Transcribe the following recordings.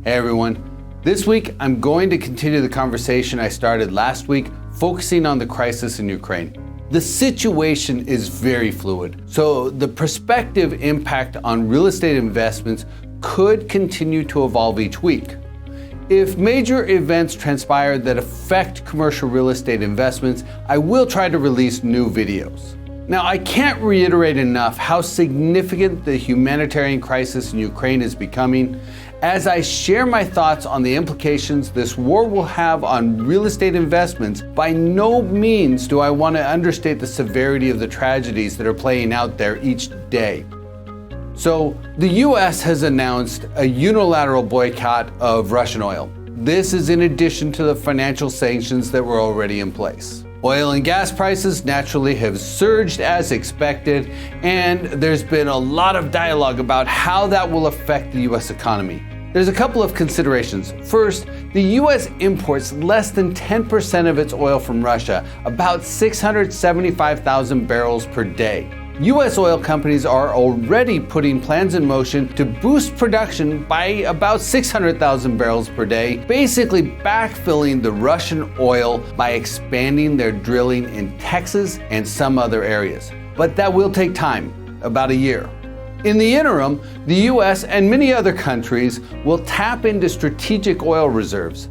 Hey everyone. This week, I'm going to continue the conversation I started last week, focusing on the crisis in Ukraine. The situation is very fluid, so the prospective impact on real estate investments could continue to evolve each week. If major events transpire that affect commercial real estate investments, I will try to release new videos. Now, I can't reiterate enough how significant the humanitarian crisis in Ukraine is becoming as I share my thoughts on the implications this war will have on real estate investments. By no means do I want to understate the severity of the tragedies that are playing out there each day. So, the US has announced a unilateral boycott of Russian oil. This is in addition to the financial sanctions that were already in place. Oil and gas prices naturally have surged as expected, and there's been a lot of dialogue about how that will affect the US economy. There's a couple of considerations. First, the US imports less than 10% of its oil from Russia, about 675,000 barrels per day. US oil companies are already putting plans in motion to boost production by about 600,000 barrels per day, basically backfilling the Russian oil by expanding their drilling in Texas and some other areas. But that will take time, about a year. In the interim, the US and many other countries will tap into strategic oil reserves.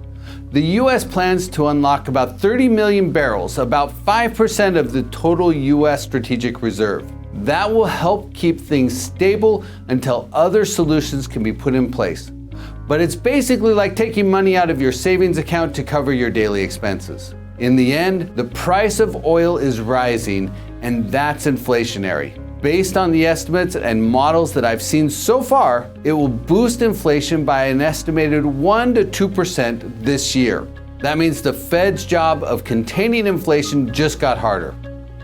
The US plans to unlock about 30 million barrels, about 5% of the total US strategic reserve. That will help keep things stable until other solutions can be put in place. But it's basically like taking money out of your savings account to cover your daily expenses. In the end, the price of oil is rising, and that's inflationary. Based on the estimates and models that I've seen so far, it will boost inflation by an estimated 1 to 2% this year. That means the Fed's job of containing inflation just got harder.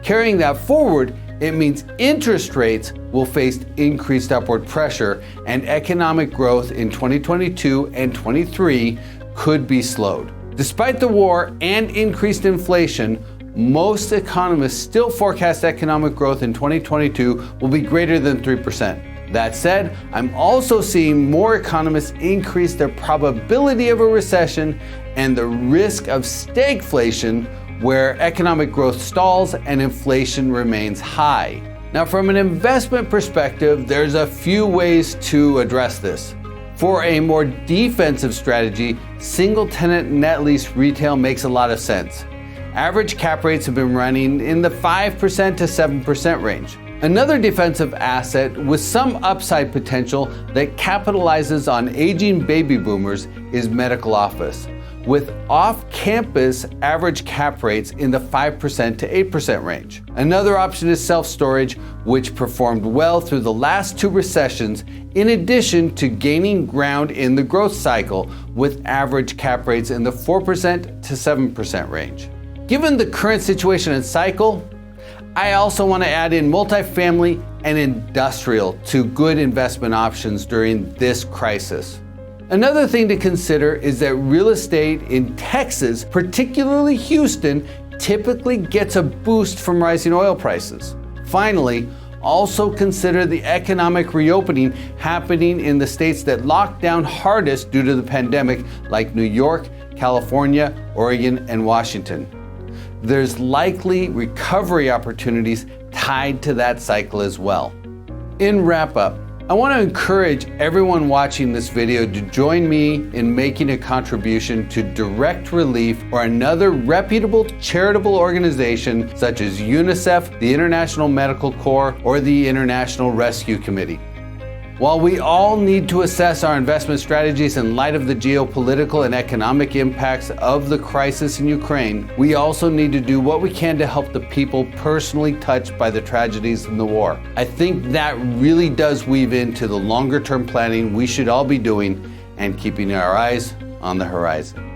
Carrying that forward, it means interest rates will face increased upward pressure, and economic growth in 2022 and 23 could be slowed. Despite the war and increased inflation, most economists still forecast economic growth in 2022 will be greater than 3%. That said, I'm also seeing more economists increase their probability of a recession and the risk of stagflation, where economic growth stalls and inflation remains high. Now, from an investment perspective, there's a few ways to address this. For a more defensive strategy, single-tenant net lease retail makes a lot of sense. Average cap rates have been running in the 5% to 7% range. Another defensive asset with some upside potential that capitalizes on aging baby boomers is medical office, with off-campus average cap rates in the 5% to 8% range. Another option is self-storage, which performed well through the last two recessions, in addition to gaining ground in the growth cycle with average cap rates in the 4% to 7% range. Given the current situation and cycle, I also want to add in multifamily and industrial to good investment options during this crisis. Another thing to consider is that real estate in Texas, particularly Houston, typically gets a boost from rising oil prices. Finally, also consider the economic reopening happening in the states that locked down hardest due to the pandemic, like New York, California, Oregon, and Washington. There's likely recovery opportunities tied to that cycle as well. In wrap-up, I want to encourage everyone watching this video to join me in making a contribution to Direct Relief or another reputable charitable organization such as UNICEF, the International Medical Corps, or the International Rescue Committee. While we all need to assess our investment strategies in light of the geopolitical and economic impacts of the crisis in Ukraine, we also need to do what we can to help the people personally touched by the tragedies in the war. I think that really does weave into the longer-term planning we should all be doing and keeping our eyes on the horizon.